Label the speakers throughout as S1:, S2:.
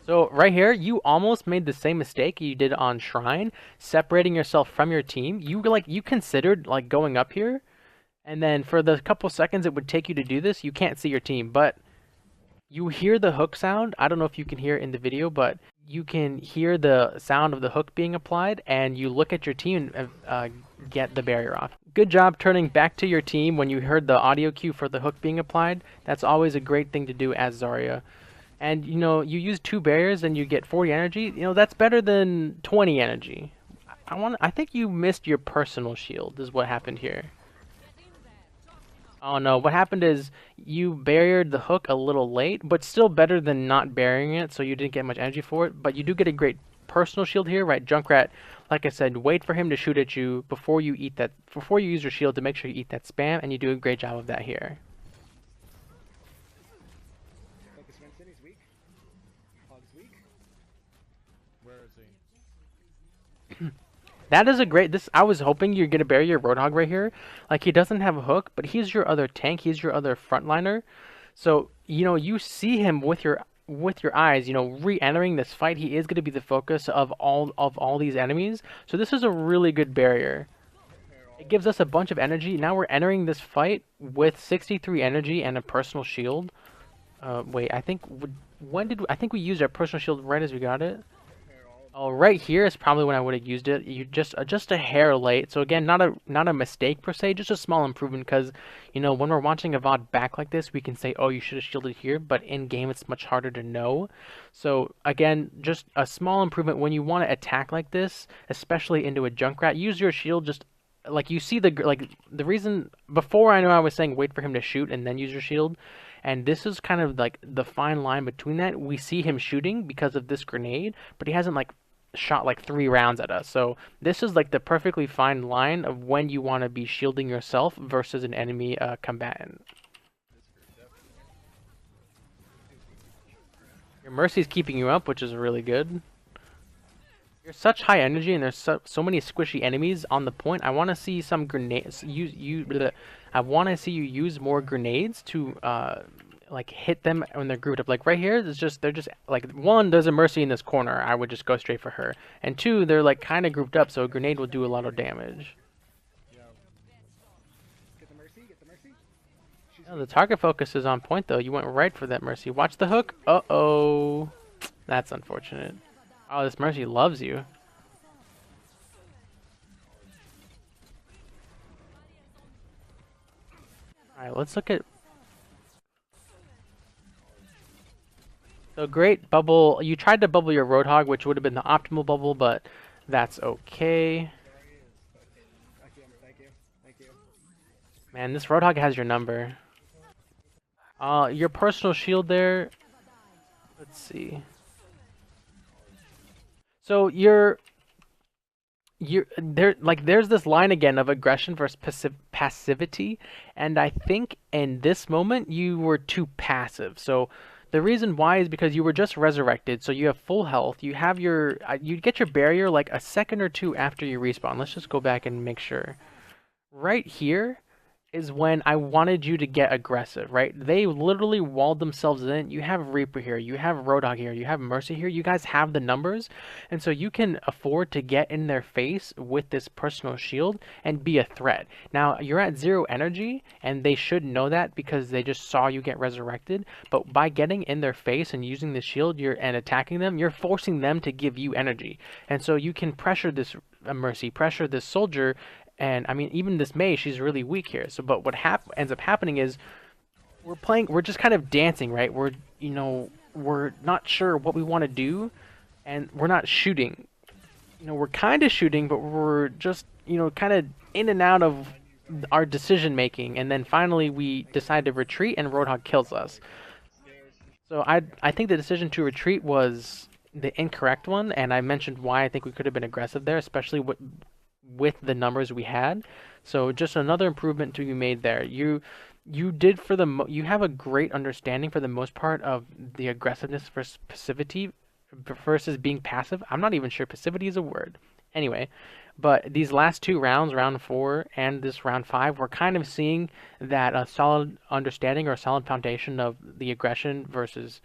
S1: So right here, you almost made the same mistake you did on Shrine, separating yourself from your team. You considered like going up here, and then for the couple seconds it would take you to do this, you can't see your team, but you hear the hook sound. I don't know if you can hear it in the video, but you can hear the sound of the hook being applied, and you look at your team and get the barrier off. Good job turning back to your team when you heard the audio cue for the hook being applied. That's always a great thing to do as Zarya. And you use two barriers and you get 40 energy. That's better than 20 energy. I think you missed your personal shield is what happened here. Oh no, what happened is you barriered the hook a little late, but still better than not burying it, so you didn't get much energy for it. But you do get a great personal shield here, right? Junkrat, like I said, wait for him to shoot at you before you eat that, before you use your shield to make sure you eat that spam, and you do a great job of that here.
S2: Focus Winston is weak. Hog's weak.
S3: Where is he?
S1: That is a great. I was hoping you're gonna bury your Roadhog right here. Like he doesn't have a hook, but he's your other tank. He's your other frontliner. So you see him with your eyes. Re-entering this fight. He is gonna be the focus of all these enemies. So this is a really good barrier. It gives us a bunch of energy. Now we're entering this fight with 63 energy and a personal shield. Wait, I think I think we used our personal shield right as we got it. Oh, right here is probably when I would have used it. You just a hair late. So again, not a mistake per se, just a small improvement because when we're watching a VOD back like this, we can say, oh, you should have shielded here, but in game it's much harder to know. So again, just a small improvement when you want to attack like this, especially into a Junkrat. Use your shield just like you see the reason before I know I was saying wait for him to shoot and then use your shield. And this is kind of like the fine line between that. We see him shooting because of this grenade, but he hasn't like shot like 3 rounds at us. So this is like the perfectly fine line of when you want to be shielding yourself versus an enemy combatant. Your Mercy's keeping you up, which is really good. You're such high energy, and there's so many squishy enemies on the point. I want to see some grenades. I want to see you use more grenades to like hit them when they're grouped up. Like right here, they're just like one. There's a Mercy in this corner. I would just go straight for her. And two, they're like kind of grouped up, so a grenade will do a lot of damage.
S2: Yeah. Get the Mercy. Get the Mercy.
S1: Oh, the target focus is on point though. You went right for that Mercy. Watch the hook. Uh-oh, that's unfortunate. Oh, this Mercy loves you. Alright, let's look at... So great bubble. You tried to bubble your Roadhog, which would have been the optimal bubble, but that's okay.
S2: Thank you. Thank you. Thank you.
S1: Man, this Roadhog has your number. Your personal shield there. Let's see. So there's this line again of aggression versus passivity, and I think in this moment you were too passive. So the reason why is because you were just resurrected, so you have full health. You have you get your barrier like a second or two after you respawn. Let's just go back and make sure. Right here is when I wanted you to get aggressive, right? They literally walled themselves in. You have Reaper here, you have Roadhog here, you have Mercy here. You guys have the numbers, and so you can afford to get in their face with this personal shield and be a threat. Now, you're at 0 energy, and they should know that because they just saw you get resurrected, but by getting in their face and using the shield and attacking them, you're forcing them to give you energy. And so you can pressure this Mercy, pressure this soldier. And I mean, even this Mei, she's really weak here. So, but what ends up happening is we're just kind of dancing, right? We're not sure what we want to do, and we're not shooting. We're kind of shooting, but we're just, kind of in and out of our decision making. And then finally we decide to retreat, and Roadhog kills us. So I think the decision to retreat was the incorrect one, and I mentioned why I think we could have been aggressive there, especially with the numbers we had. So just another improvement to be made there. You did you have a great understanding for the most part of the aggressiveness versus passivity versus being passive. I'm not even sure passivity is a word. Anyway, but these last 2 rounds, round 4 and this round 5, we're kind of seeing that a solid understanding or a solid foundation of the aggression versus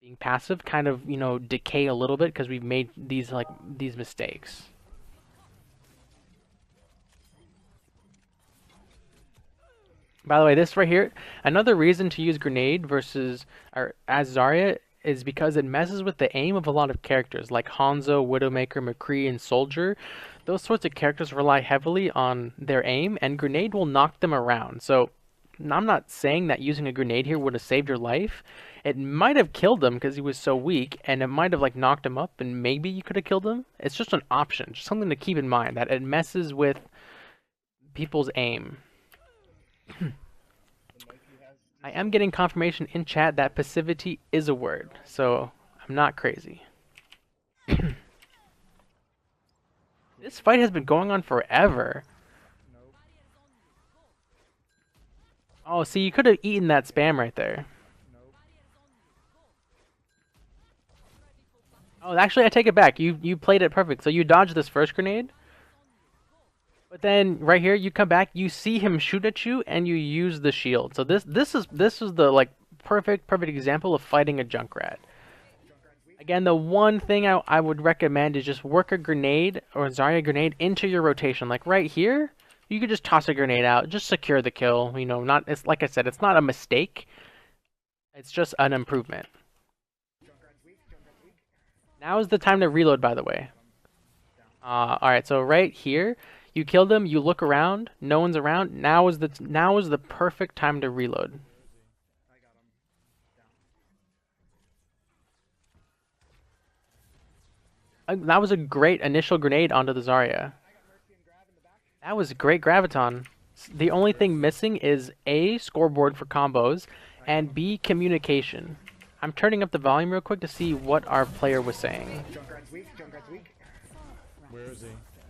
S1: being passive kind of, decay a little bit because we've made these mistakes. By the way, this right here, another reason to use grenade versus or as Zarya is because it messes with the aim of a lot of characters like Hanzo, Widowmaker, McCree, and Soldier. Those sorts of characters rely heavily on their aim, and grenade will knock them around. So I'm not saying that using a grenade here would have saved your life. It might have killed him because he was so weak, and it might have like knocked him up, and maybe you could have killed him. It's just an option, just something to keep in mind that it messes with people's aim. I am getting confirmation in chat that passivity is a word, so I'm not crazy. This fight has been going on forever.
S2: Nope.
S1: Oh, see, you could have eaten that spam right there.
S2: Nope.
S1: Oh, actually, I take it back. You played it perfect. So you dodged this first grenade, but then right here you come back, you see him shoot at you, and you use the shield. So this is the like perfect example of fighting a Junkrat. Again, the one thing I would recommend is just work a grenade or Zarya grenade into your rotation. Like right here, you could just toss a grenade out, just secure the kill. Not it's like I said, it's not a mistake. It's just an improvement. Now is the time to reload, by the way. Alright, so right here, you killed him, you look around, no one's around. Now is the perfect time to reload.
S2: I got him. Down.
S1: That was a great initial grenade onto the Zarya.
S2: I got Mercy and Grav in the back.
S1: That was great graviton. The only thing missing is A, scoreboard for combos, and B, communication. I'm turning up the volume real quick to see what our player was saying.
S2: Junkrat's weak. Junkrat's weak.
S3: Where is he?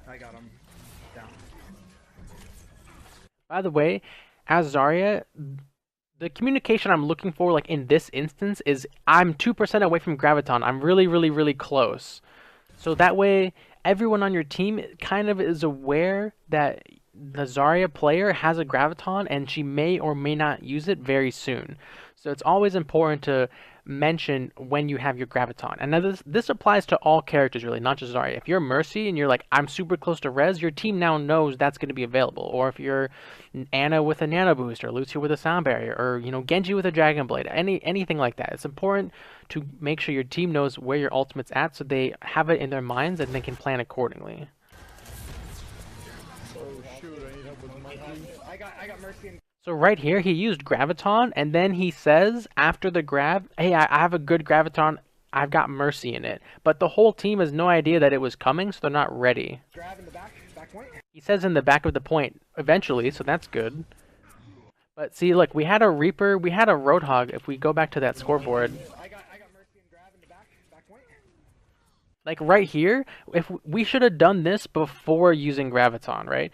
S2: I got him. Down.
S1: By the way, as Zarya, the communication I'm looking for, like in this instance, is I'm 2% away from graviton. I'm really close. So that way, everyone on your team kind of is aware that the Zarya player has a graviton and she may or may not use it very soon. So it's always important to mention when you have your graviton. And now this applies to all characters really, not just Zarya. If you're Mercy and you're like, I'm super close to res, your team now knows that's going to be available. Or if you're Ana with a nano boost, or Lucio with a sound barrier, or Genji with a dragon blade, anything like that. It's important to make sure your team knows where your ultimate's at so they have it in their minds and they can plan accordingly.
S3: Oh shoot, I need help with the monkey.
S2: I got Mercy and
S1: So right here, he used Graviton, and then he says after the grab, hey, I have a good Graviton, I've got Mercy in it. But the whole team has no idea that it was coming, so they're not ready.
S2: Grav in the back. Back point.
S1: He says in the back of the point, eventually, so that's good. But see, look, we had a Reaper, we had a Roadhog, if we go back to that scoreboard.
S2: I got Mercy and Grav in the back. Back point.
S1: Like right here, if we should have done this before using Graviton, right?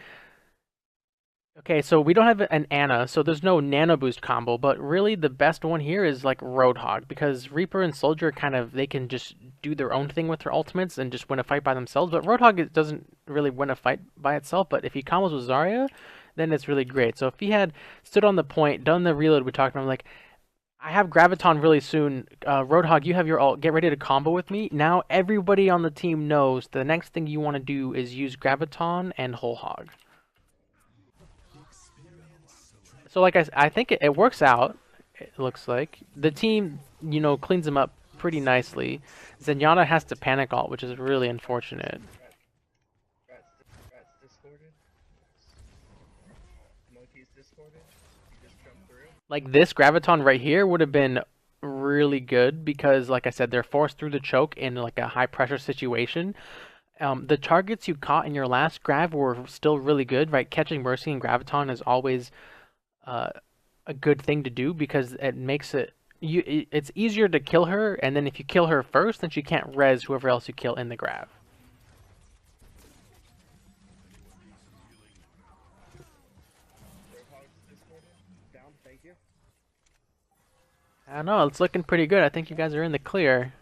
S1: Okay, so we don't have an Ana, so there's no Nano Boost combo, but really the best one here is like Roadhog, because Reaper and Soldier they can just do their own thing with their ultimates and just win a fight by themselves, but Roadhog doesn't really win a fight by itself, but if he combos with Zarya, then it's really great. So if he had stood on the point, done the reload we talked about, like, I have Graviton really soon, Roadhog, you have your ult, get ready to combo with me. Now everybody on the team knows the next thing you want to do is use Graviton and Whole Hog. So like I think it works out, it looks like. The team, cleans them up pretty nicely. Zenyatta has to panic ult, which is really unfortunate.
S2: Rat's discorded. Monkey's discorded. He just jumped through.
S1: Like this Graviton right here would have been really good because, like I said, they're forced through the choke in like a high pressure situation. The targets you caught in your last grav were still really good, right? Catching Mercy and Graviton is always a good thing to do because it makes it's easier to kill her, and then if you kill her first, then she can't res whoever else you kill in the grav.
S2: Roadhog's discorded. Down. Thank you.
S1: I don't know, it's looking pretty good. I think you guys are in the clear.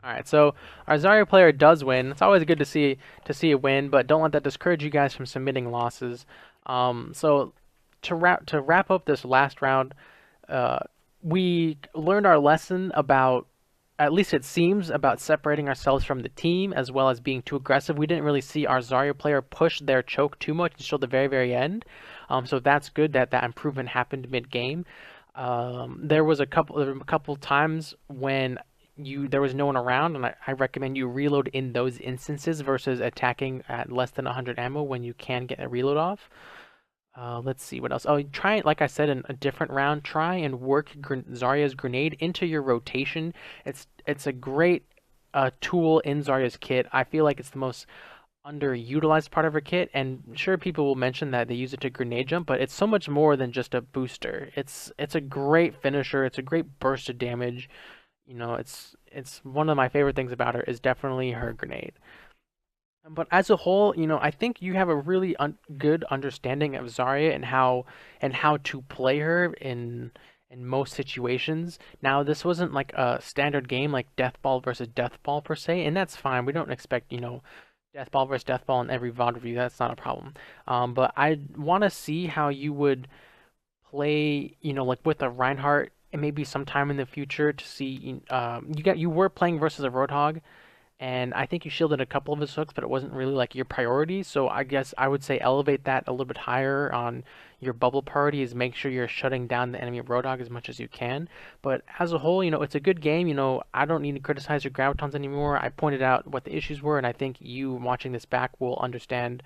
S1: Alright, so our Zarya player does win. It's always good to see a win, but don't let that discourage you guys from submitting losses. So to wrap up this last round, uh, we learned our lesson about, at least it seems, about separating ourselves from the team as well as being too aggressive. We didn't really see our Zarya player push their choke too much until the very, very end. So that's good that that improvement happened mid-game. There were a couple times when there was no one around, and I recommend you reload in those instances versus attacking at less than 100 ammo when you can get a reload off. Let's see what else. Oh, try, like I said in a different round, try and work Zarya's grenade into your rotation. It's a great tool in Zarya's kit. I feel like it's the most underutilized part of her kit, and sure, people will mention that they use it to grenade jump, but it's so much more than just a booster. It's a great finisher. It's a great burst of damage. You know, it's one of my favorite things about her is definitely her grenade. But as a whole, I think you have a really good understanding of Zarya and how to play her in most situations. Now, this wasn't like a standard game like Death Ball versus Death Ball per se, and that's fine. We don't expect, Death Ball versus Death Ball in every VOD review. That's not a problem. But I want to see how you would play, like with a Reinhardt and maybe sometime in the future to see. You were playing versus a Roadhog, and I think you shielded a couple of his hooks, but it wasn't really like your priority. So I guess I would say elevate that a little bit higher on your bubble priority, is make sure you're shutting down the enemy Roadhog as much as you can. But as a whole, it's a good game. I don't need to criticize your gravitons anymore. I pointed out what the issues were, and I think you watching this back will understand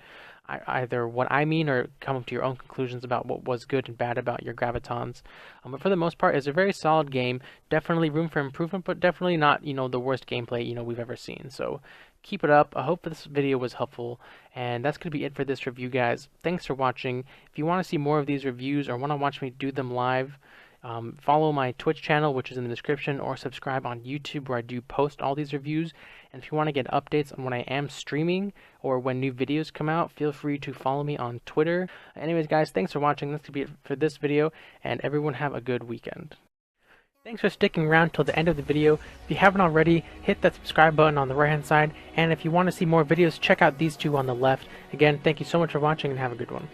S1: either what I mean or come to your own conclusions about what was good and bad about your gravitons. But for the most part, it's a very solid game. Definitely room for improvement, but definitely not, the worst gameplay, we've ever seen. So keep it up. I hope this video was helpful, and that's going to be it for this review, guys. Thanks for watching. If you want to see more of these reviews or want to watch me do them live, follow my Twitch channel, which is in the description, or subscribe on YouTube, where I do post all these reviews. And if you want to get updates on when I am streaming or when new videos come out, feel free to follow me on Twitter. Anyways, guys, thanks for watching. That's going to be it for this video, and everyone have a good weekend. Thanks for sticking around till the end of the video. If you haven't already, hit that subscribe button on the right hand side, and if you want to see more videos, check out these two on the left. Again, thank you so much for watching, and have a good one.